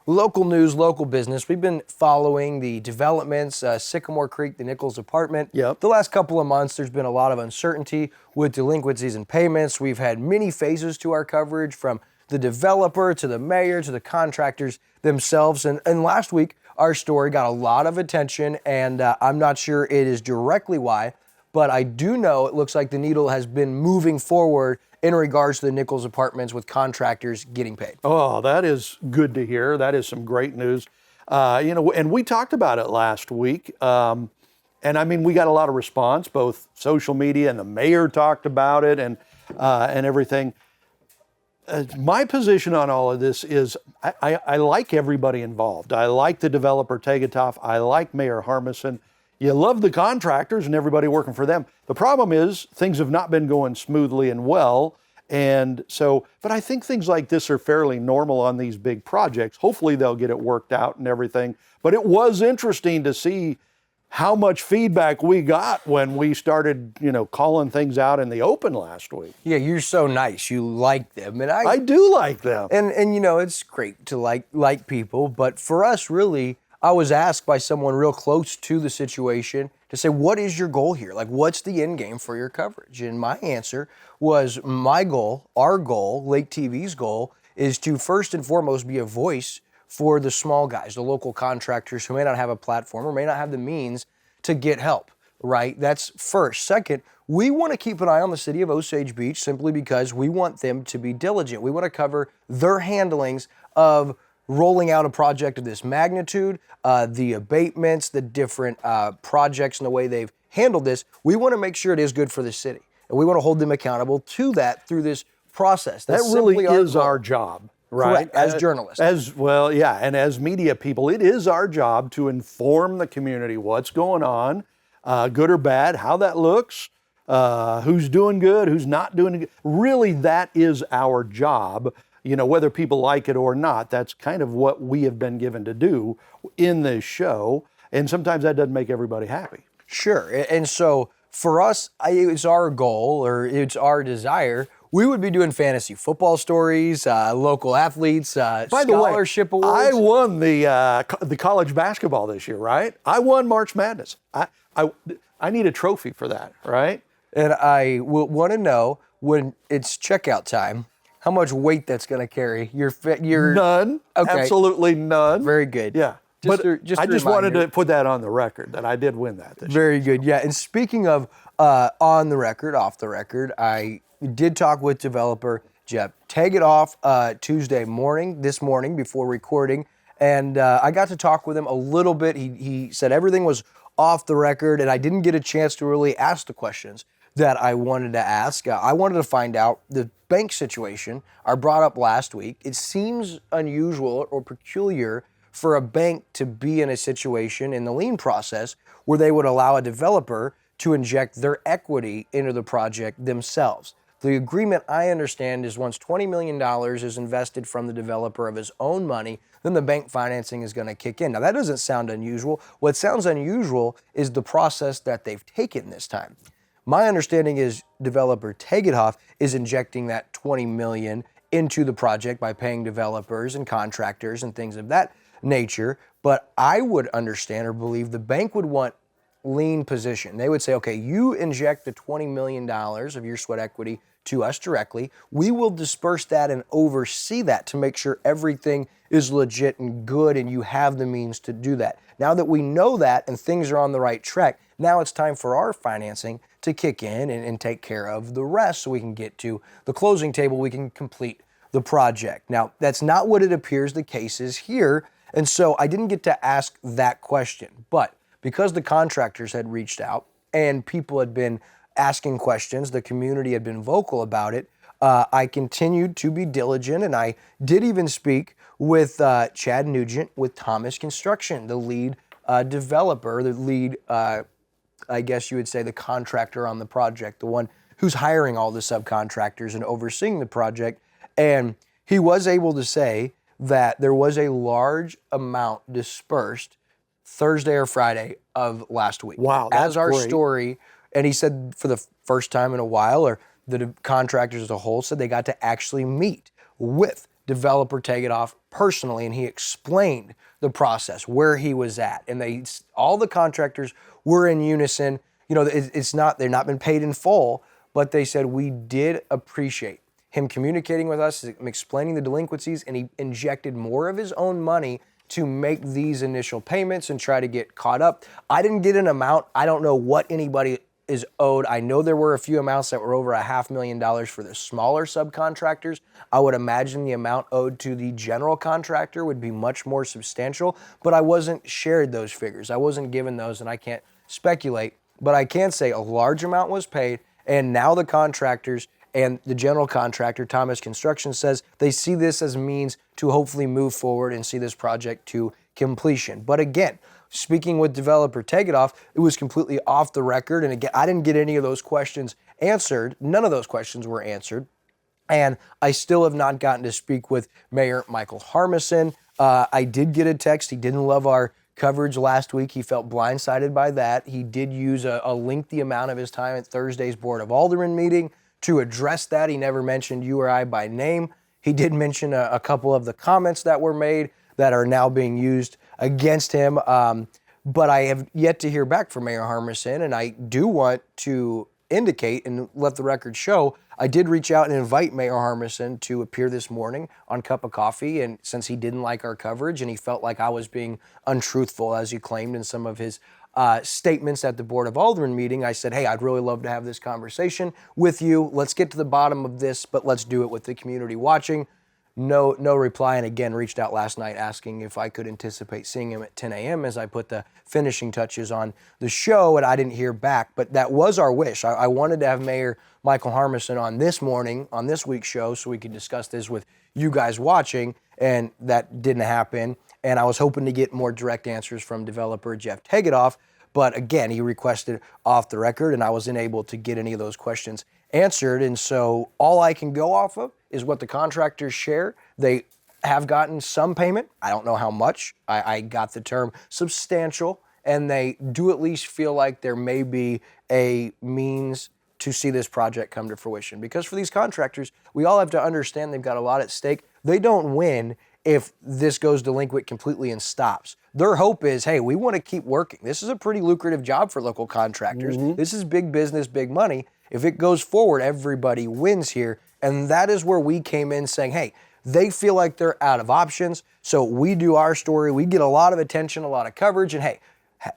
Local news, local business. We've been following the developments, Sycamore Creek, the Nichols apartment. Yep. The last couple of months, there's been a lot of uncertainty with delinquencies and payments. We've had many phases to our coverage, from the developer to the mayor to the contractors themselves. And last week, our story got a lot of attention, and I'm not sure it is directly why, but I do know it looks like the needle has been moving forward in regards to the Nichols apartments with contractors getting paid. Oh, that is good to hear. That is some great news. And we talked about it last week. And I mean, we got a lot of response, both social media and the mayor talked about it and everything. My position on all of this is I like everybody involved. I like the developer Tegetoff. I like Mayor Harmison. You love the contractors and everybody working for them. The problem is things have not been going smoothly and well. And so, but I think things like this are fairly normal on these big projects. Hopefully they'll get it worked out and everything. But it was interesting to see how much feedback we got when we started, calling things out in the open last week. Yeah, you're so nice. You like them. And I do like them. And it's great to like people. But for us, really, I was asked by someone real close to the situation to say, what is your goal here? Like, what's the end game for your coverage? And my answer was, my goal, our goal, Lake TV's goal, is to first and foremost be a voice for the small guys, the local contractors who may not have a platform or may not have the means to get help, right? That's first. Second, we want to keep an eye on the city of Osage Beach simply because we want them to be diligent. We want to cover their handlings of rolling out a project of this magnitude, the abatements, the different projects and the way they've handled this. We want to make sure it is good for the city. And we want to hold them accountable to that through this process. That really is our job, right? Correct, as journalists. And as media people, it is our job to inform the community what's going on, good or bad, how that looks, who's doing good, who's not doing good. Really, that is our job. Whether people like it or not, that's kind of what we have been given to do in this show. And sometimes that doesn't make everybody happy. Sure. And so for us, it's our goal, or it's our desire. We would be doing fantasy football stories, local athletes, scholarship awards. I won the college basketball this year, right? I won March Madness. I need a trophy for that, right? And I want to know, when it's checkout time, how much weight that's going to carry. Your None. Okay. Absolutely none. Very good. Yeah. I just wanted to put that on the record that I did win that this year. Very good. Yeah. And speaking of on the record, off the record, I did talk with developer Jeff Tegetoff this morning before recording, and I got to talk with him a little bit. He said everything was off the record, and I didn't get a chance to really ask the questions that I wanted to ask. I wanted to find out the bank situation I brought up last week. It seems unusual or peculiar for a bank to be in a situation in the lien process where they would allow a developer to inject their equity into the project themselves. The agreement, I understand, is once $20 million is invested from the developer of his own money, then the bank financing is going to kick in. Now, that doesn't sound unusual. What sounds unusual is the process that they've taken this time. My understanding is developer Tegetoff is injecting that $20 million into the project by paying developers and contractors and things of that nature. But I would understand or believe the bank would want lien position. They would say, okay, you inject the $20 million of your sweat equity to us directly. We will disperse that and oversee that to make sure everything is legit and good and you have the means to do that. Now that we know that and things are on the right track, now it's time for our financing to kick in and take care of the rest so we can get to the closing table, we can complete the project. Now, that's not what it appears the case is here, and so I didn't get to ask that question. But because the contractors had reached out and people had been asking questions, the community had been vocal about it, I continued to be diligent, and I did even speak with Chad Nugent with Thomas Construction, the lead developer, the lead, I guess you would say, the contractor on the project, the one who's hiring all the subcontractors and overseeing the project. And he was able to say that there was a large amount dispersed Thursday or Friday of last week. Wow, that's as our great. Story. And he said for the first time in a while, or the contractors as a whole said they got to actually meet with developer Tegetthoff personally, and he explained the process, where he was at. And all the contractors were in unison. You know, they've not been paid in full, but they said, we did appreciate him communicating with us, explaining the delinquencies, and he injected more of his own money to make these initial payments and try to get caught up. I didn't get an amount. I don't know what anybody is owed. I know there were a few amounts that were over $500,000 for the smaller subcontractors. I would imagine the amount owed to the general contractor would be much more substantial, but I wasn't shared those figures. I wasn't given those, and I can't speculate, but I can say a large amount was paid, and now the contractors and the general contractor, Thomas Construction, says they see this as a means to hopefully move forward and see this project to completion. But again, speaking with developer Tegetthoff, it was completely off the record. And again, I didn't get any of those questions answered. None of those questions were answered. And I still have not gotten to speak with Mayor Michael Harmison. I did get a text. He didn't love our coverage last week. He felt blindsided by that. He did use a lengthy amount of his time at Thursday's Board of Aldermen meeting to address that. He never mentioned you or I by name. He did mention a couple of the comments that were made that are now being used against him. But I have yet to hear back from Mayor Harmison, and I do want to indicate and let the record show, I did reach out and invite Mayor Harmison to appear this morning on Cup of Coffee, and since he didn't like our coverage and he felt like I was being untruthful, as he claimed in some of his statements at the Board of Aldermen meeting, I said, hey, I'd really love to have this conversation with you. Let's get to the bottom of this, but let's do it with the community watching. No reply, and again, reached out last night asking if I could anticipate seeing him at 10 a.m. as I put the finishing touches on the show, and I didn't hear back, but that was our wish. I wanted to have Mayor Michael Harmison on this morning, on this week's show, so we could discuss this with you guys watching, and that didn't happen. And I was hoping to get more direct answers from developer Jeff Tegetthoff, but again, he requested off the record, and I wasn't able to get any of those questions answered. And so all I can go off of is what the contractors share. They have gotten some payment. I don't know how much. I got the term substantial, and they do at least feel like there may be a means to see this project come to fruition. Because for these contractors, we all have to understand they've got a lot at stake. They don't win if this goes delinquent completely and stops. Their hope is, hey, we want to keep working. This is a pretty lucrative job for local contractors. Mm-hmm. This is big business, big money. If it goes forward, everybody wins here. And that is where we came in saying, hey, they feel like they're out of options. So we do our story. We get a lot of attention, a lot of coverage. And hey,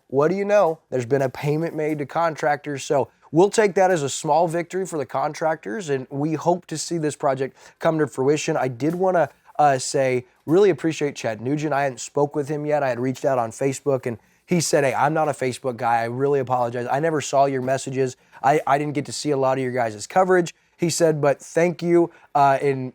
what do you know? There's been a payment made to contractors. So we'll take that as a small victory for the contractors. And we hope to see this project come to fruition. I did want to say, really appreciate Chad Nugent. I hadn't spoke with him yet. I had reached out on Facebook, and he said, hey, I'm not a Facebook guy. I really apologize. I never saw your messages. I didn't get to see a lot of your guys' coverage. He said, but thank you. And,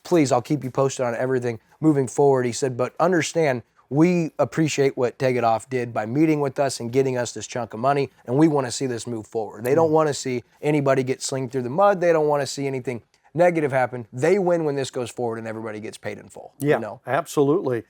please, I'll keep you posted on everything moving forward. He said, but understand, we appreciate what Tegetthoff did by meeting with us and getting us this chunk of money, and we want to see this move forward. They don't want to see anybody get slinged through the mud. They don't want to see anything negative happen. They win when this goes forward and everybody gets paid in full. Yeah, absolutely.